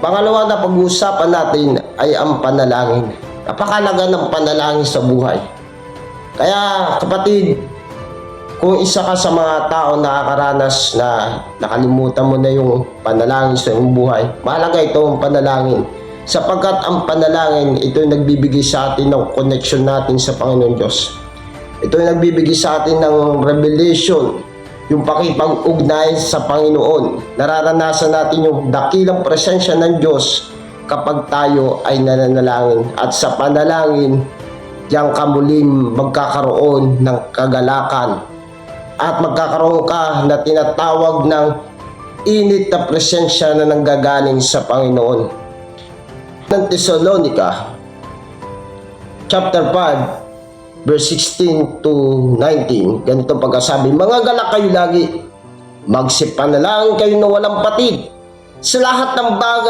Pangalawa na pag-uusapan natin ay ang panalangin. Napakalaga ng panalangin sa buhay. Kaya kapatid, kung isa ka sa mga tao na nakakaranas na nakalimutan mo na yung panalangin sa iyong buhay, mahalaga ito ang panalangin. Sapagkat ang panalangin, ito yung nagbibigay sa atin ng connection natin sa Panginoon Diyos. Ito yung nagbibigay sa atin ng revelation, yung pakipag-ugnayan sa Panginoon. Nararanasan natin yung dakilang presensya ng Diyos kapag tayo ay nananalangin. At sa panalangin, diyan ka muling magkakaroon ng kagalakan. At magkakaroon ka na tinatawag ng init na presensya na nanggagaling sa Panginoon. Ng Thessalonica, chapter 5, verse 16 to 19, ganito pagkasabi, mga galak kayo lagi, magsipanalangin kayo na walang patid sa lahat ng bagay